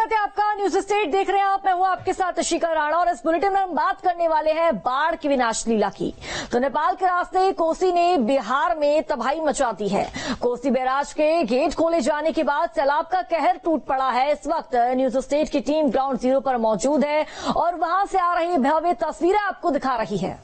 स्वागत है आपका। न्यूज स्टेट देख रहे हैं आप। मैं हूं आपके साथ शिखा राणा और इस बुलेटिन में हम बात करने वाले हैं बाढ़ की विनाश लीला की। तो नेपाल के रास्ते कोसी ने बिहार में तबाही मचा दी है। कोसी बैराज के गेट खोले जाने के बाद सैलाब का कहर टूट पड़ा है। इस वक्त न्यूज स्टेट की टीम ग्राउंड जीरो पर मौजूद है और वहां से आ रही भव्य तस्वीरें आपको दिखा रही है।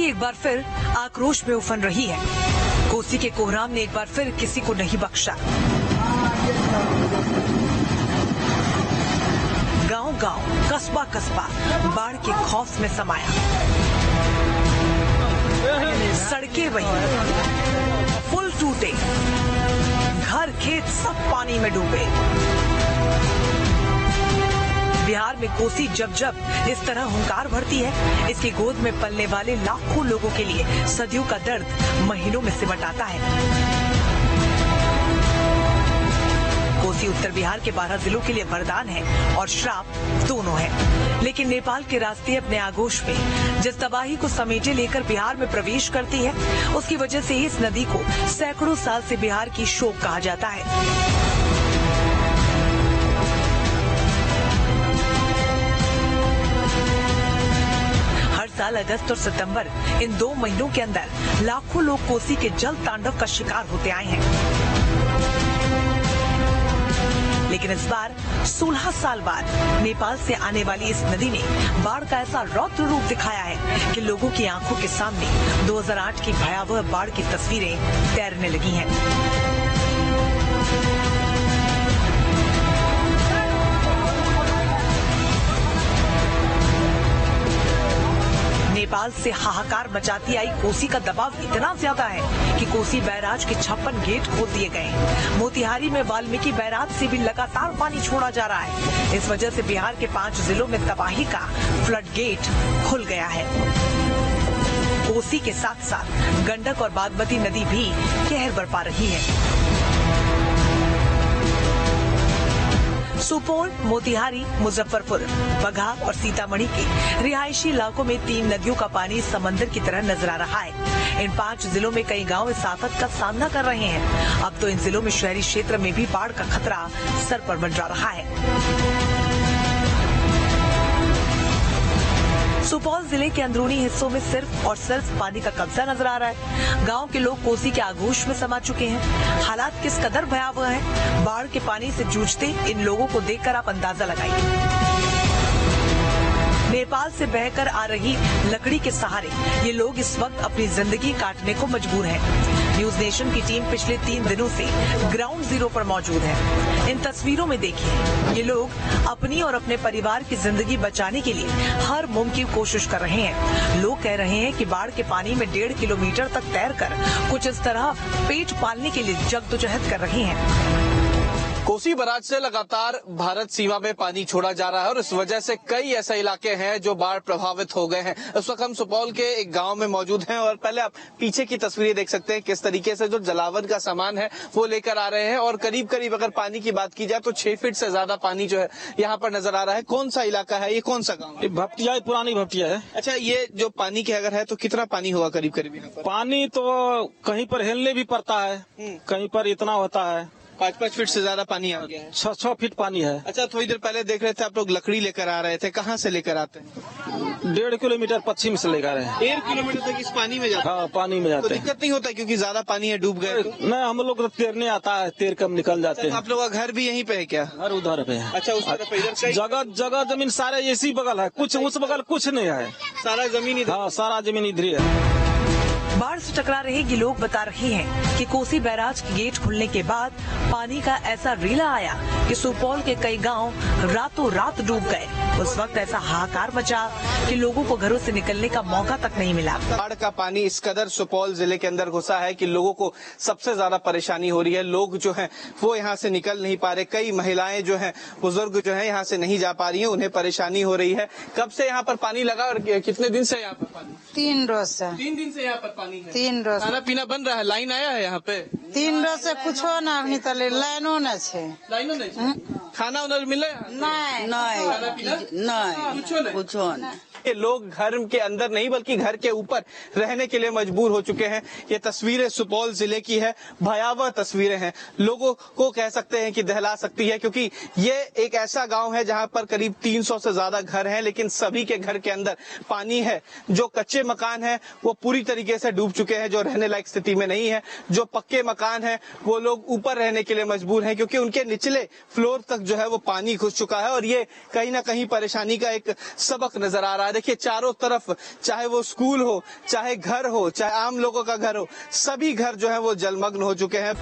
एक बार फिर आक्रोश में उफन रही है। कोसी के कोहराम ने एक बार फिर किसी को नहीं बख्शा। गांव-गांव, कस्बा-कस्बा बाढ़ के खौफ में समाया। सड़कें वही, पुल टूटे, घर खेत सब पानी में डूबे। बिहार में कोसी जब जब इस तरह हुंकार भरती है, इसकी गोद में पलने वाले लाखों लोगों के लिए सदियों का दर्द महीनों में सिमट आता है। कोसी उत्तर बिहार के 12 जिलों के लिए वरदान है और श्राप दोनों है। लेकिन नेपाल के रास्ते अपने आगोश में जिस तबाही को समेटे लेकर बिहार में प्रवेश करती है, उसकी वजह से इस नदी को सैकड़ों साल से बिहार की शोक कहा जाता है। साल अगस्त और सितंबर इन 2 महीनों के अंदर लाखों लोग कोसी के जल तांडव का शिकार होते आए हैं। लेकिन इस बार 16 साल बाद नेपाल से आने वाली इस नदी ने बाढ़ का ऐसा रौद्र रूप दिखाया है कि लोगों की आंखों के सामने 2008 की भयावह बाढ़ की तस्वीरें तैरने लगी हैं। नेपाल से हाहाकार मचाती आई कोसी का दबाव इतना ज्यादा है कि कोसी बैराज के 56 गेट खोल दिए गए। मोतिहारी में वाल्मीकि बैराज से भी लगातार पानी छोड़ा जा रहा है। इस वजह से बिहार के 5 जिलों में तबाही का फ्लड गेट खुल गया है। कोसी के साथ साथ गंडक और बागमती नदी भी कहर बरपा रही है। सुपौल, मोतिहारी, मुजफ्फरपुर, बगहा और सीतामढ़ी के रिहायशी इलाकों में 3 नदियों का पानी समंदर की तरह नजर आ रहा है। इन 5 जिलों में कई गांव इस आफत का सामना कर रहे हैं। अब तो इन जिलों में शहरी क्षेत्र में भी बाढ़ का खतरा सर पर मंडरा रहा है। सुपौल जिले के अंदरूनी हिस्सों में सिर्फ और सिर्फ पानी का कब्जा नजर आ रहा है। गांव के लोग कोसी के आगोश में समा चुके हैं। हालात किस कदर भयावह है, बाढ़ के पानी से जूझते इन लोगों को देखकर आप अंदाजा लगाइए। नेपाल से बहकर आ रही लकड़ी के सहारे ये लोग इस वक्त अपनी जिंदगी काटने को मजबूर हैं। न्यूज नेशन की टीम पिछले 3 दिनों से ग्राउंड जीरो पर मौजूद है। इन तस्वीरों में देखिए, ये लोग अपनी और अपने परिवार की जिंदगी बचाने के लिए हर मुमकिन कोशिश कर रहे हैं। लोग कह रहे हैं कि बाढ़ के पानी में 1.5 किलोमीटर तक तैरकर कुछ इस तरह पेट पालने के लिए जद्दोजहद कर रहे हैं। कोसी बैराज से लगातार भारत सीमा में पानी छोड़ा जा रहा है और इस वजह से कई ऐसे इलाके हैं जो बाढ़ प्रभावित हो गए हैं। इस वक्त हम सुपौल के एक गांव में मौजूद हैं और पहले आप पीछे की तस्वीरें देख सकते हैं किस तरीके से जो जलावन का सामान है वो लेकर आ रहे हैं और करीब करीब अगर पानी की बात की जाए तो 6 फीट से ज्यादा पानी जो है यहाँ पर नजर आ रहा है। कौन सा इलाका है ये, कौन सा गाँव? भपटिया, पुरानी भपटिया है। अच्छा, ये जो पानी की अगर है तो कितना पानी होगा करीब करीब यहाँ पर? पानी तो कहीं पर हिलने भी पड़ता है, कहीं पर इतना होता है 5-5 फीट से ज्यादा पानी आ गया है। 6 फीट पानी है। अच्छा, थोड़ी देर पहले देख रहे थे आप लोग लकड़ी लेकर आ रहे थे, कहाँ से लेकर आते हैं? 1.5 किलोमीटर पश्चिम से लेकर आए हैं। 1 किलोमीटर तक इस पानी में जाते हैं? हाँ, पानी में जाते हैं। तो दिक्कत नहीं होता क्योंकि ज्यादा पानी है, डूब गए तो? नहीं, हम लोग तो तैरने आता है, तैर कर निकल जाते हैं। आप लोग का घर भी यहीं पे है क्या? घर उधर पे है। अच्छा, उस तरफ इधर जगह जमीन सारे इसी बगल है, कुछ उस बगल कुछ नहीं है। सारा जमीन इधर? हाँ, सारा जमीन इधर है। बाढ़ से टकरा रहे ये लोग बता रहे हैं कि कोसी बैराज के गेट खुलने के बाद पानी का ऐसा रीला आया कि सुपौल के कई गांव रातों रात डूब गए। उस वक्त ऐसा हाहाकार मचा कि लोगों को घरों से निकलने का मौका तक नहीं मिला। बाढ़ का पानी इस कदर सुपौल जिले के अंदर घुसा है कि लोगों को सबसे ज्यादा परेशानी हो रही है। लोग जो हैं वो यहाँ से निकल नहीं पा रहे। कई महिलाएं जो हैं, बुजुर्ग जो हैं यहाँ से नहीं जा पा रही हैं, उन्हें परेशानी हो रही है। कब से यहाँ पर पानी लगा और कितने दिन से यहाँ पर पानी? 3 रोज से। 3 दिन से यहाँ पर पानी है? 3 रोज। खाना पीना बन रहा है? लाइन आया है यहाँ पे? 3 बजे से कुछो ना अभी तक लाइनो न छे। लाइनो नहीं छे? खाना उधर मिले? नहीं कुछो नहीं। ये लोग घर के अंदर नहीं बल्कि घर के ऊपर रहने के लिए मजबूर हो चुके हैं। ये तस्वीरें सुपौल जिले की है, भयावह तस्वीरें हैं, लोगों को कह सकते हैं कि दहला सकती है, क्योंकि ये एक ऐसा गांव है जहां पर करीब 300 से ज्यादा घर हैं, लेकिन सभी के घर के अंदर पानी है। जो कच्चे मकान है वो पूरी तरीके से डूब चुके हैं, जो रहने लायक स्थिति में नहीं है। जो पक्के मकान है वो लोग ऊपर रहने के लिए मजबूर हैं, क्योंकि उनके निचले फ्लोर तक जो है वो पानी घुस चुका है और ये कहीं ना कहीं परेशानी का एक सबक नजर आ रहा है। देखिए चारों तरफ, चाहे वो स्कूल हो, चाहे घर हो, चाहे आम लोगों का घर हो, सभी घर जो है वो जलमग्न हो चुके हैं।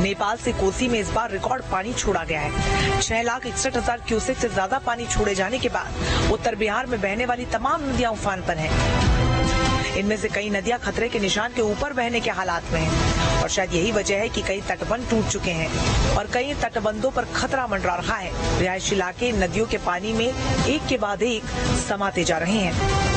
नेपाल से कोसी में इस बार रिकॉर्ड पानी छोड़ा गया है। 6,61,000 क्यूसेक से ज्यादा पानी छोड़े जाने के बाद उत्तर बिहार में बहने वाली तमाम नदियां उफान पर हैं। इनमें से कई नदियां खतरे के निशान के ऊपर बहने के हालात में हैं और शायद यही वजह है कि कई तटबंध टूट चुके हैं और कई तटबंधों पर खतरा मंडरा रहा है। रिहायशी इलाके नदियों के पानी में एक के बाद एक समाते जा रहे हैं।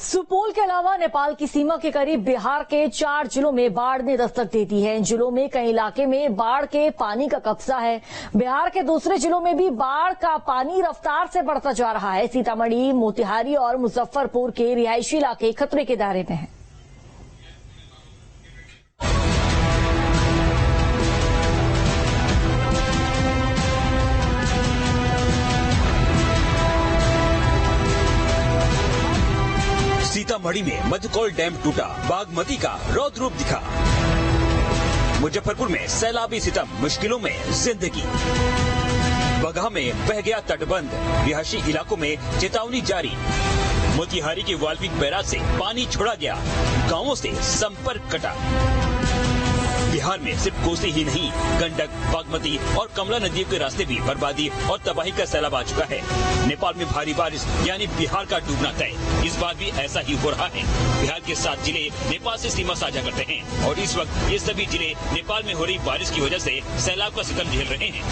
सुपौल के अलावा नेपाल की सीमा के करीब बिहार के 4 जिलों में बाढ़ ने दस्तक दे दी है। इन जिलों में कई इलाके में बाढ़ के पानी का कब्जा है। बिहार के दूसरे जिलों में भी बाढ़ का पानी रफ्तार से बढ़ता जा रहा है। सीतामढ़ी, मोतिहारी और मुजफ्फरपुर के रिहायशी इलाके खतरे के दायरे में हैं। सीतामढ़ी में मध्यकोल डैम टूटा, बागमती का रौद्र रूप दिखा। मुजफ्फरपुर में सैलाबी सितम, मुश्किलों में जिंदगी। बगहा में बह गया तटबंध, रिहायशी इलाकों में चेतावनी जारी। मोतिहारी के वाल्मीकि बैराज से पानी छोड़ा गया, गांवों से संपर्क कटा। बिहार में सिर्फ कोसी ही नहीं, गंडक, बागमती और कमला नदियों के रास्ते भी बर्बादी और तबाही का सैलाब आ चुका है। नेपाल में भारी बारिश यानी बिहार का डूबना तय। इस बार भी ऐसा ही हो रहा है। बिहार के 7 जिले नेपाल से सीमा साझा करते हैं और इस वक्त ये सभी जिले नेपाल में हो रही बारिश की वजह से सैलाब का सितम झेल रहे हैं।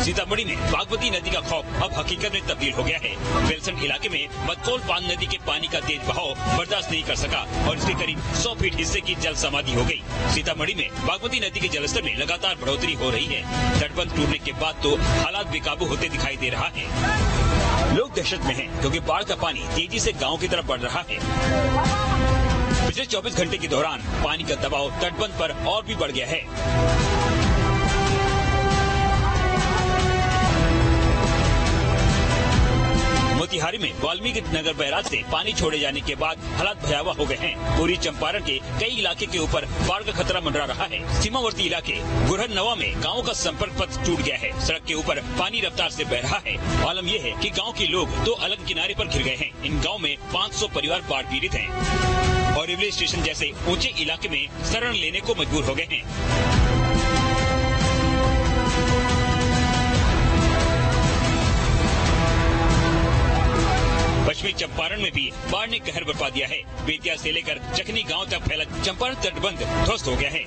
सीतामढ़ी में बागमती नदी का खौफ अब हकीकत में तब्दील हो गया है। बेलसंड इलाके में मदकोल पान नदी के पानी का तेज बहाव बर्दाश्त नहीं कर सका और इसके करीब 100 फीट हिस्से की जल समाधि हो गई। सीतामढ़ी में बागमती नदी के जलस्तर में लगातार बढ़ोतरी हो रही है। तटबंध टूटने के बाद तो हालात बेकाबू होते दिखाई दे रहा है। लोग दहशत में हैं क्योंकि बाढ़ का पानी तेजी से गाँव की तरफ बढ़ रहा है। पिछले 24 घंटे के दौरान पानी का दबाव तटबंध पर और भी बढ़ गया है। मोतिहारी में वाल्मीकि नगर बैराज से पानी छोड़े जाने के बाद हालात भयावह हो गए हैं। पूरी चंपारण के कई इलाके के ऊपर बाढ़ का खतरा मंडरा रहा है। सीमावर्ती इलाके गुरहन नवा में गाँव का संपर्क पथ टूट गया है। सड़क के ऊपर पानी रफ्तार से बह रहा है। आलम यह है कि गाँव के लोग 2 अलग किनारे पर घिर गए हैं। इन गाँव में 500 परिवार बाढ़ पीड़ित हैं और रेलवे स्टेशन जैसे ऊंचे इलाके में शरण लेने को मजबूर हो गए हैं। पश्चिमी चंपारण में भी बाढ़ ने कहर बरपा दिया है। बेतिया से लेकर चकनी गांव तक फैला चंपारण तटबंध ध्वस्त हो गया है।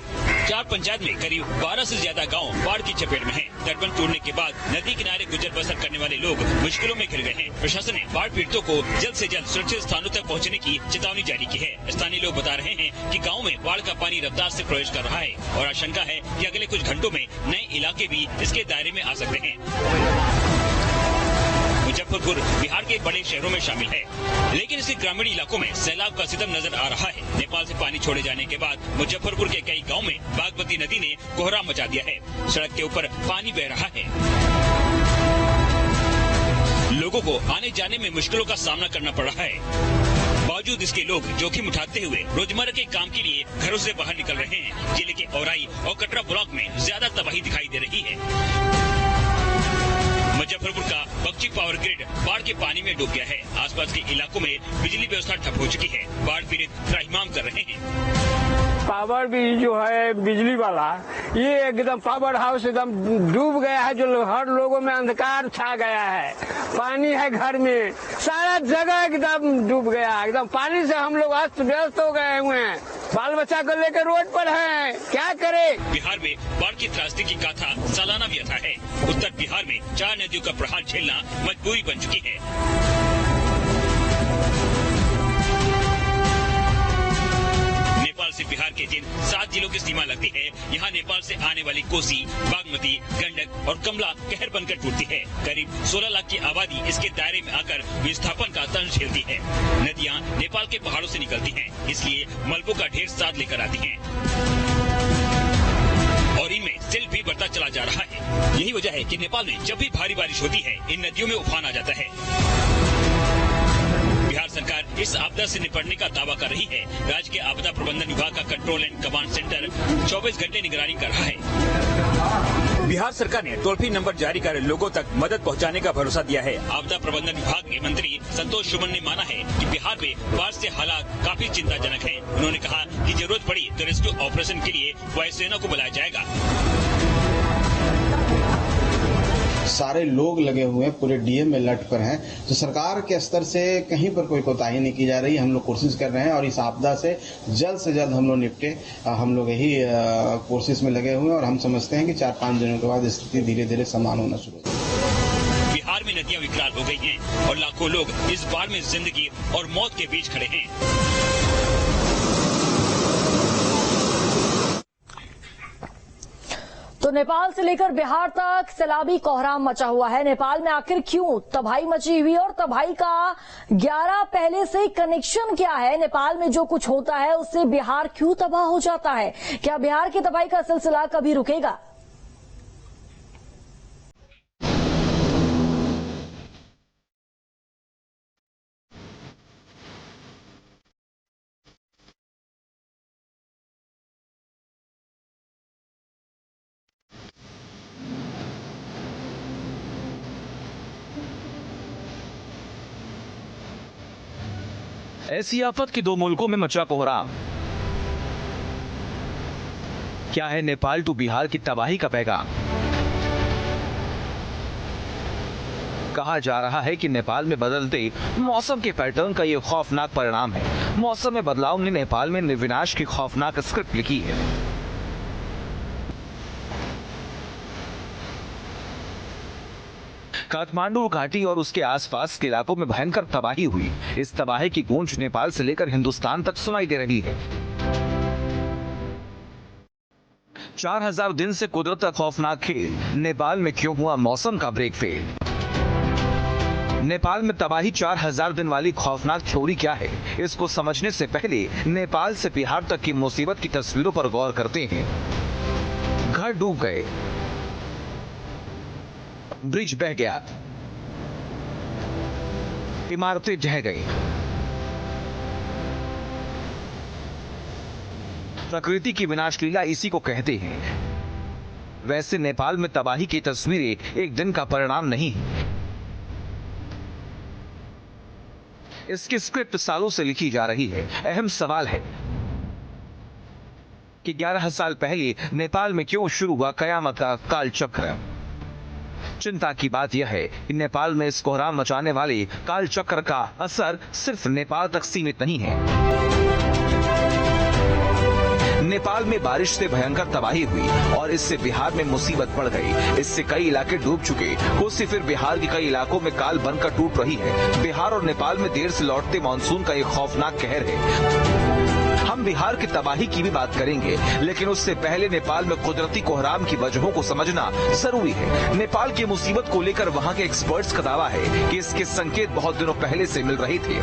4 पंचायत में करीब 12 से ज्यादा गांव बाढ़ की चपेट में हैं। तटबंध टूटने के बाद नदी किनारे गुजर बसर करने वाले लोग मुश्किलों में घिर गए हैं। प्रशासन ने बाढ़ पीड़ितों को जल्द से जल्द सुरक्षित स्थानों तक पहुंचने की चेतावनी जारी की है। स्थानीय लोग बता रहे हैं कि गाँव में बाढ़ का पानी रफ्तार से प्रवेश कर रहा है और आशंका है कि अगले कुछ घंटों में नए इलाके भी इसके दायरे में आ सकते हैं। मुजफ्फरपुर बिहार के बड़े शहरों में शामिल है, लेकिन इसी ग्रामीण इलाकों में सैलाब का सितम नजर आ रहा है। नेपाल से पानी छोड़े जाने के बाद मुजफ्फरपुर के कई गांव में बागमती नदी ने कोहराम मचा दिया है। सड़क के ऊपर पानी बह रहा है। लोगों को आने जाने में मुश्किलों का सामना करना पड़ रहा है। बावजूद इसके लोग जोखिम उठाते हुए रोजमर्रा के काम के लिए घरों से बाहर निकल रहे हैं। जिले के औराई और कटरा ब्लॉक में ज्यादा तबाही दिखाई दे रही है। मुजफ्फरपुर का बक्ची पावर ग्रिड बाढ़ के पानी में डूब गया है। आसपास के इलाकों में बिजली व्यवस्था ठप हो चुकी है। बाढ़ पीड़ित त्राहिमाम कर रहे हैं। पावर भी जो है बिजली वाला, ये एकदम पावर हाउस एकदम डूब गया है। जो हर लोगों में अंधकार छा गया है। पानी है घर में, सारा जगह एकदम डूब गया। एकदम पानी से हम लोग अस्त व्यस्त हो गए हुए हैं। बाल बच्चा को लेकर रोड पर हैं, क्या करे। बिहार में बाढ़ की त्रासदी की गाथा सालाना व्यथा है। उत्तर बिहार में 4 नदियों का प्रहार झेलना मजबूरी बन चुकी है। नेपाल से बिहार के जिन 7 जिलों की सीमा लगती है, यहाँ नेपाल से आने वाली कोसी, बागमती, गंडक और कमला कहर बनकर टूटती है। करीब 16 लाख की आबादी इसके दायरे में आकर विस्थापन का तंज झेलती है। नदियाँ नेपाल के पहाड़ों से निकलती हैं, इसलिए मलबों का ढेर साथ लेकर आती हैं और इनमें सिल भी बढ़ता चला जा रहा है। यही वजह है कि नेपाल में जब भी भारी बारिश होती है, इन नदियों में उफान आ जाता है। बिहार सरकार इस आपदा से निपटने का दावा कर रही है। राज्य के आपदा प्रबंधन विभाग का कंट्रोल एंड कमांड सेंटर 24 घंटे निगरानी कर रहा है। बिहार सरकार ने टोल फ्री नंबर जारी कर लोगों तक मदद पहुंचाने का भरोसा दिया है। आपदा प्रबंधन विभाग के मंत्री संतोष सुमन ने माना है कि बिहार में बाढ़ से हालात काफी चिंताजनक हैं। उन्होंने कहा कि जरूरत पड़ी तो रेस्क्यू ऑपरेशन के लिए वायुसेना को बुलाया जाएगा। सारे लोग लगे हुए हैं, पूरे डीएम में लट पर हैं, तो सरकार के स्तर से कहीं पर कोई कोताही नहीं की जा रही। हम लोग कोशिश कर रहे हैं और इस आपदा से जल्द हम लोग निपटे। हम लोग यही कोशिश में लगे हुए हैं और हम समझते हैं कि 4-5 दिनों के बाद स्थिति धीरे धीरे समान होना शुरू होगी। बिहार में नदियां विकराल हो गई हैं और लाखों लोग इस बाढ़ में जिंदगी और मौत के बीच खड़े हैं। तो नेपाल से लेकर बिहार तक सैलाबी कोहराम मचा हुआ है। नेपाल में आखिर क्यों तबाही मची हुई और तबाही का 11 पहले से कनेक्शन क्या है? नेपाल में जो कुछ होता है उससे बिहार क्यों तबाह हो जाता है? क्या बिहार की तबाही का सिलसिला कभी रुकेगा? ऐसी आफत कि 2 मुल्कों में मचा कोहराम। क्या है नेपाल टू बिहार की तबाही का पैगाम? कहा जा रहा है कि नेपाल में बदलते मौसम के पैटर्न का ये खौफनाक परिणाम है। मौसम में बदलाव ने नेपाल में विनाश की खौफनाक स्क्रिप्ट लिखी है। काठमांडू घाटी और उसके आसपास के इलाकों में भयंकर तबाही हुई। इस तबाही की गूंज नेपाल से लेकर हिंदुस्तान तक सुनाई दे रही है। 4000 दिन से कुदरत का खौफनाक खेल। नेपाल में क्यों हुआ मौसम का ब्रेक फेल? नेपाल में तबाही 4000 दिन वाली खौफनाक थ्योरी क्या है? इसको समझने से पहले नेपाल से बिहार तक की मुसीबत की तस्वीरों पर गौर करते हैं। घर डूब गए, ब्रिज बह गया, इमारतें ढह गई। प्रकृति की विनाश लीला इसी को कहते हैं। वैसे नेपाल में तबाही की तस्वीरें एक दिन का परिणाम नहीं। इसकी स्क्रिप्ट सालों से लिखी जा रही है। अहम सवाल है कि 11 साल पहले नेपाल में क्यों शुरू हुआ कयामत का काल चक्र? चिंता की बात यह है कि नेपाल में इस कोहराम मचाने वाले काल चक्र का असर सिर्फ नेपाल तक सीमित नहीं है। नेपाल में बारिश से भयंकर तबाही हुई और इससे बिहार में मुसीबत बढ़ गई। इससे कई इलाके डूब चुके। कोसी फिर बिहार के कई इलाकों में काल बनकर टूट रही है। बिहार और नेपाल में देर से लौटते मानसून का एक खौफनाक कहर है। हम बिहार की तबाही की भी बात करेंगे, लेकिन उससे पहले नेपाल में कुदरती कोहराम की वजहों को समझना जरूरी है। नेपाल की मुसीबत को लेकर वहां के एक्सपर्ट्स का दावा है कि इसके संकेत बहुत दिनों पहले से मिल रहे थे।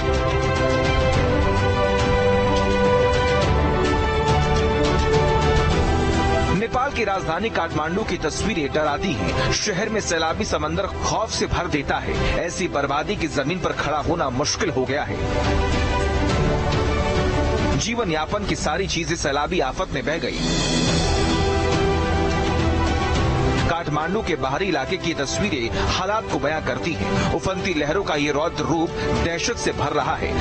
नेपाल की राजधानी काठमांडू की तस्वीरें डराती हैं। शहर में सैलाबी समंदर खौफ से भर देता है। ऐसी बर्बादी की जमीन पर खड़ा होना मुश्किल हो गया है। जीवन यापन की सारी चीजें सैलाबी आफत में बह गई। काठमांडू के बाहरी इलाके की तस्वीरें हालात को बयां करती हैं। उफनती लहरों का ये रौद्र रूप दहशत से भर रहा है।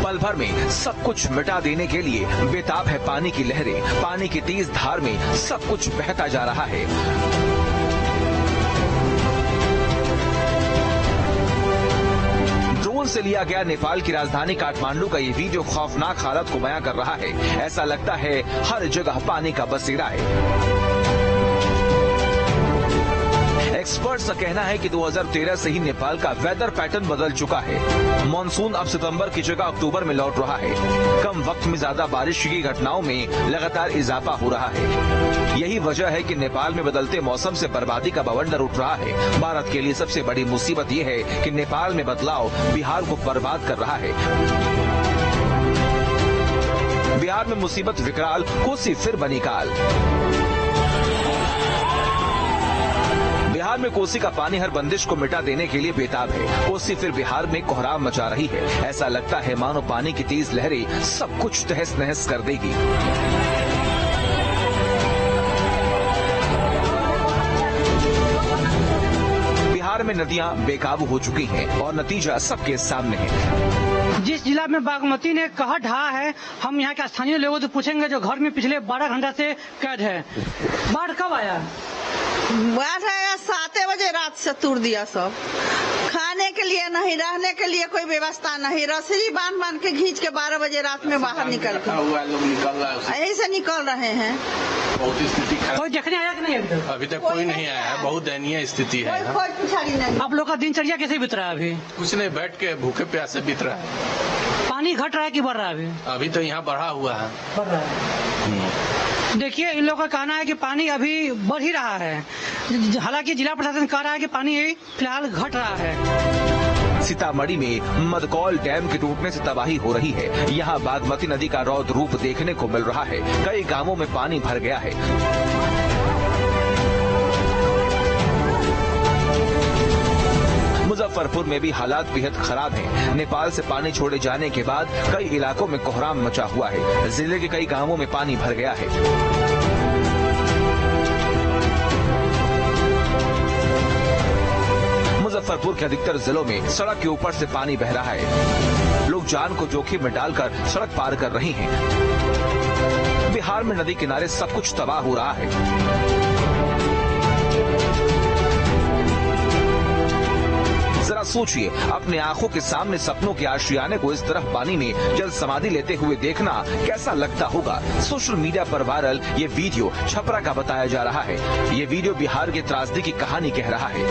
पल भर में सब कुछ मिटा देने के लिए बेताब है पानी की लहरें। पानी की तेज धार में सब कुछ बहता जा रहा है। ड्रोन से से लिया गया नेपाल की राजधानी काठमांडू का ये वीडियो खौफनाक हालत को बयां कर रहा है। ऐसा लगता है हर जगह पानी का बसेरा है। एक्सपर्ट्स का कहना है कि 2013 से ही नेपाल का वेदर पैटर्न बदल चुका है। मॉनसून अब सितंबर की जगह अक्टूबर में लौट रहा है। कम वक्त में ज्यादा बारिश की घटनाओं में लगातार इजाफा हो रहा है। यही वजह है कि नेपाल में बदलते मौसम से बर्बादी का बवंडर उठ रहा है। भारत के लिए सबसे बड़ी मुसीबत ये है कि नेपाल में बदलाव बिहार को बर्बाद कर रहा है। बिहार में मुसीबत विकराल, कोसी फिर बनी काल। बिहार में कोसी का पानी हर बंदिश को मिटा देने के लिए बेताब है। कोसी फिर बिहार में कोहराम मचा रही है। ऐसा लगता है मानो पानी की तेज लहरें सब कुछ तहस नहस कर देगी। बिहार में नदियां बेकाबू हो चुकी हैं और नतीजा सबके सामने है। जिस जिला में बागमती ने कहर ढहा है, हम यहाँ के स्थानीय लोगों से पूछेंगे जो घर में पिछले 12 घंटा से कैद है। बाढ़ कब आया? बाढ़ आया 7 बजे रात से तोड़ दिया सब। खाने के लिए नहीं, रहने के लिए कोई व्यवस्था नहीं। रस्सी बांध के खींच के 12 बजे रात में बाहर निकल के यही से निकल रहे हैं। बहुत स्थिति खराब। कोई देखने आया कि नहीं अभी तक कोई नहीं आया है। बहुत दयनीय स्थिति है। कोई पिछाड़ी नहीं। आप लोग का दिनचर्या कैसे बीत रहा है अभी? कुछ नहीं, बैठ के भूखे प्यासे बीत रहा है। पानी घट रहा है कि बढ़ रहा है अभी? अभी तो यहाँ बढ़ा हुआ है। बढ़ रहा है। देखिए, इन लोगों का कहना है कि पानी अभी बढ़ ही रहा है। हालांकि जिला प्रशासन कह रहा है कि पानी फिलहाल घट रहा है। सीतामढ़ी में मदकौल डैम के टूटने से तबाही हो रही है। यहाँ बागमती नदी का रौद्र रूप देखने को मिल रहा है। कई गांवों में पानी भर गया है। मुजफ्फरपुर में भी हालात बेहद खराब हैं। नेपाल से पानी छोड़े जाने के बाद कई इलाकों में कोहराम मचा हुआ है। जिले के कई गांवों में पानी भर गया है। मुजफ्फरपुर के अधिकतर जिलों में सड़क के ऊपर से पानी बह रहा है। लोग जान को जोखिम में डालकर सड़क पार कर रहे हैं। बिहार में नदी किनारे सब कुछ तबाह हो रहा है। जरा सोचिए, अपने आंखों के सामने सपनों के आशियाने को इस तरह पानी में जल समाधि लेते हुए देखना कैसा लगता होगा। सोशल मीडिया पर वायरल ये वीडियो छपरा का बताया जा रहा है। ये वीडियो बिहार के त्रासदी की कहानी कह रहा है।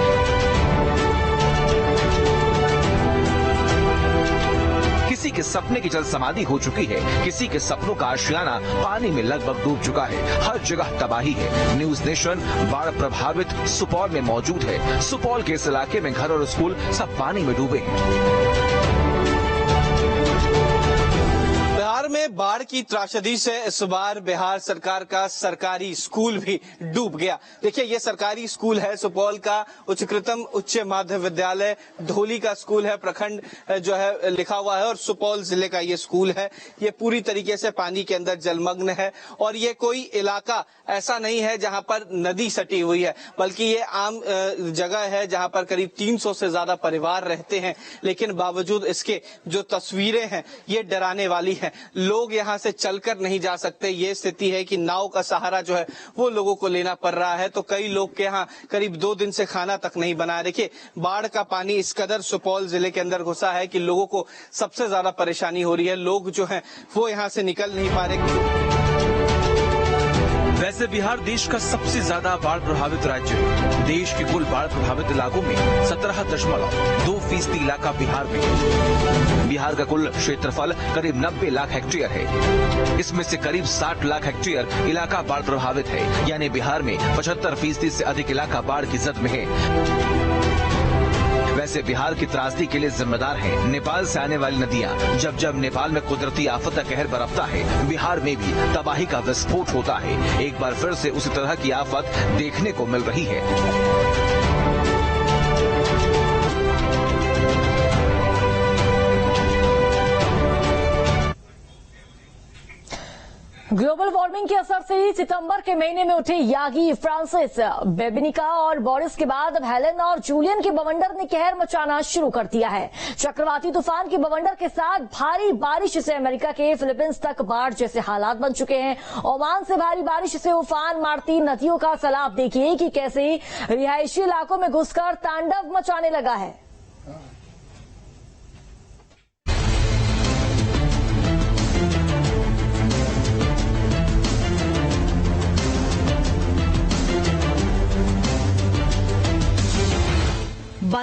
किसी के सपने की जल समाधि हो चुकी है। किसी के सपनों का आशियाना पानी में लगभग डूब चुका है। हर जगह तबाही है। न्यूज नेशन बाढ़ प्रभावित सुपौल में मौजूद है। सुपौल के इस इलाके में घर और स्कूल सब पानी में डूबे हैं। बिहार में बाढ़ की त्रासदी से इस बार बिहार सरकार का सरकारी स्कूल भी डूब गया। देखिए, ये सरकारी स्कूल है सुपौल का उच्चतम उच्च माध्य विद्यालय ढोली का स्कूल है। प्रखंड जो है लिखा हुआ है और सुपौल जिले का ये स्कूल है। ये पूरी तरीके से पानी के अंदर जलमग्न है और ये कोई इलाका ऐसा नहीं है जहां पर नदी सटी हुई है, बल्कि ये आम जगह है जहां पर करीब 300 से ज्यादा परिवार रहते हैं। लेकिन बावजूद इसके जो तस्वीरें हैं ये डराने वाली हैं। लोग यहाँ से चलकर नहीं जा सकते। ये स्थिति है कि नाव का सहारा जो है वो लोगों को लेना पड़ रहा है। तो कई लोग के यहाँ करीब 2 दिन से खाना तक नहीं बना। देखिए, बाढ़ का पानी इस कदर सुपौल जिले के अंदर घुसा है कि लोगों को सबसे ज्यादा परेशानी हो रही है। लोग जो है वो यहाँ से निकल नहीं पा रहे। वैसे बिहार देश का सबसे ज्यादा बाढ़ प्रभावित राज्य है। देश के कुल बाढ़ प्रभावित इलाकों में 17.2% इलाका बिहार में है। बिहार का कुल क्षेत्रफल करीब 90 लाख हेक्टेयर है। इसमें से करीब 60 लाख हेक्टेयर इलाका बाढ़ प्रभावित है। यानी बिहार में 75% से अधिक इलाका बाढ़ की जद में है। वैसे बिहार की त्रासदी के लिए जिम्मेदार है नेपाल से आने वाली नदियां। जब जब नेपाल में कुदरती आफत का कहर बरपता है, बिहार में भी तबाही का विस्फोट होता है। एक बार फिर से उसी तरह की आफत देखने को मिल रही है। ग्लोबल वार्मिंग के असर से ही सितंबर के महीने में उठे यागी, फ्रांसिस, बेबिनिका और बोरिस के बाद अब हेलेन और जूलियन के बवंडर ने कहर मचाना शुरू कर दिया है। चक्रवाती तूफान के बवंडर के साथ भारी बारिश से अमेरिका के फिलीपींस तक बाढ़ जैसे हालात बन चुके हैं। ओमान से भारी बारिश से उफान मारती नदियों का सैलाब देखिए कि कैसे रिहायशी इलाकों में घुसकर तांडव मचाने लगा है।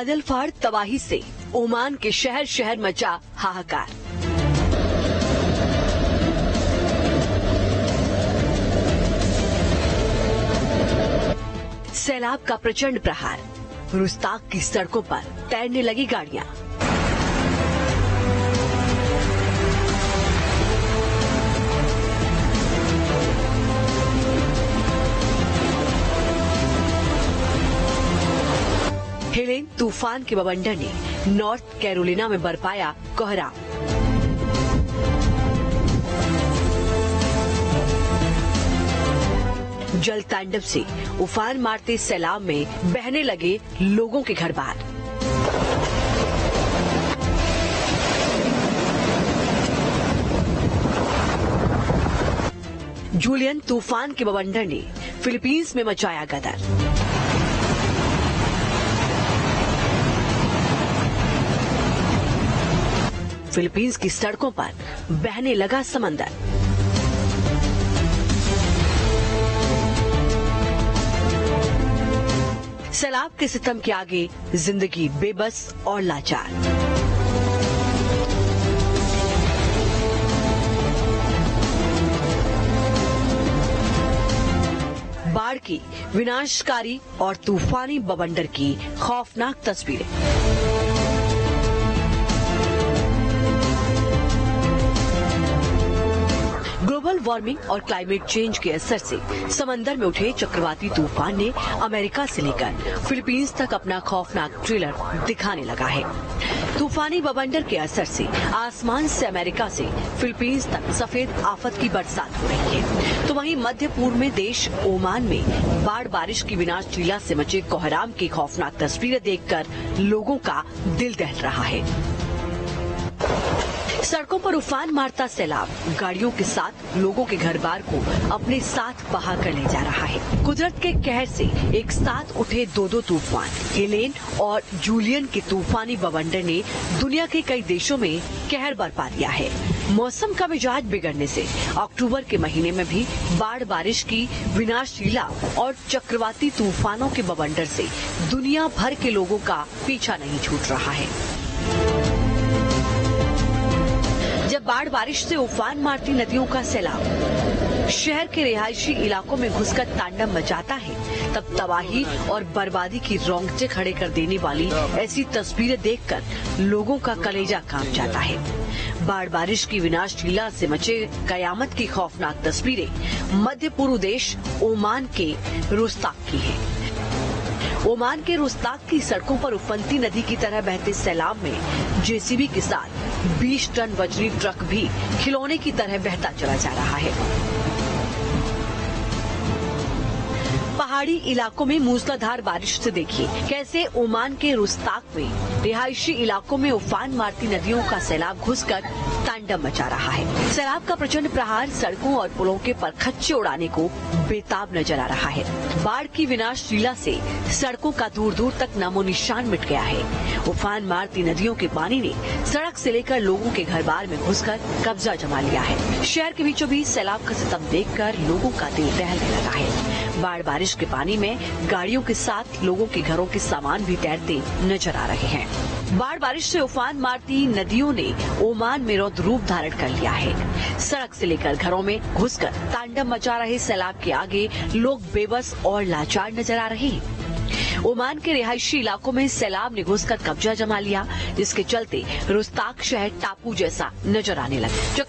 बादल फाड़ तबाही से ओमान के शहर शहर मचा हाहाकार। सैलाब का प्रचंड प्रहार, रुस्ताक की सड़कों पर तैरने लगी गाड़ियां। हेलेन तूफान के बवंडर ने नॉर्थ कैरोलिना में बरपाया कोहराम। जल तांडव से उफान मारते सैलाब में बहने लगे लोगों के घर बार। जूलियन तूफान के बवंडर ने फिलीपींस में मचाया गदर। फिलीपींस की सड़कों पर बहने लगा समंदर। सैलाब के सितम के आगे जिंदगी बेबस और लाचार। बाढ़ की विनाशकारी और तूफानी बवंडर की खौफनाक तस्वीरें। ग्लोबल वार्मिंग और क्लाइमेट चेंज के असर से समंदर में उठे चक्रवाती तूफान ने अमेरिका से लेकर फिलीपींस तक अपना खौफनाक ट्रेलर दिखाने लगा है। तूफानी बवंडर के असर से आसमान से अमेरिका से फिलीपींस तक सफेद आफत की बरसात हो रही है, तो वहीं मध्य पूर्व में देश ओमान में बाढ़ बारिश की विनाश लीला से मचे कोहराम की खौफनाक तस्वीरें देखकर लोगों का दिल दहल रहा है। सड़कों पर उफान मारता सैलाब गाड़ियों के साथ लोगों के घर बार को अपने साथ बहा कर ले जा रहा है। कुदरत के कहर से एक साथ उठे दो तूफान हेलेन और जूलियन के तूफानी बवंडर ने दुनिया के कई देशों में कहर बरपा दिया है। मौसम का मिजाज बिगड़ने से अक्टूबर के महीने में भी बाढ़ बारिश की विनाशलीला और चक्रवाती तूफानों के बवंडर से दुनिया भर के लोगों का पीछा नहीं छूट रहा है। जब बाढ़ बारिश से उफान मारती नदियों का सैलाब शहर के रिहायशी इलाकों में घुसकर तांडव मचाता है, तब तबाही और बर्बादी की रोंगटे खड़े कर देने वाली ऐसी तस्वीरें देखकर लोगों का कलेजा कांप जाता है। बाढ़ बारिश की विनाश लीला से मचे कयामत की खौफनाक तस्वीरें मध्य पूर्व देश ओमान के रुस्ताक की है। ओमान के रुस्ताक की सड़कों पर उफनती नदी की तरह बहते सैलाब में जेसीबी के साथ 20 टन वजनी ट्रक भी खिलौने की तरह बहता चला जा रहा है। पहाड़ी इलाकों में मूसलाधार बारिश से देखिए कैसे ओमान के रुस्ताक में रिहायशी इलाकों में उफान मारती नदियों का सैलाब घुसकर तांडव मचा रहा है। सैलाब का प्रचंड प्रहार सड़कों और पुलों के परखच्चे उड़ाने को बेताब नजर आ रहा है। बाढ़ की विनाश लीला से सड़कों का दूर दूर तक नामो निशान मिट गया है। उफान मारती नदियों के पानी ने सड़क से लेकर लोगों के घर बार में घुसकर कब्जा जमा लिया है। शहर के बीचों बीच सैलाब का सितम देखकर लोगों का दिल दहलने लगा है। बाढ़ बारिश के पानी में गाड़ियों के साथ लोगों के घरों के सामान भी तैरते नजर आ रहे हैं। बाढ़ बारिश से उफान मारती नदियों ने ओमान में रौद्र रूप धारण कर लिया है। सड़क से लेकर घरों में घुसकर तांडव मचा रहे सैलाब के आगे लोग बेबस और लाचार नजर आ रहे हैं। ओमान के रिहायशी इलाकों में सैलाब ने घुसकर कब्जा जमा लिया, जिसके चलते रुस्ताक शहर टापू जैसा नजर आने लगा।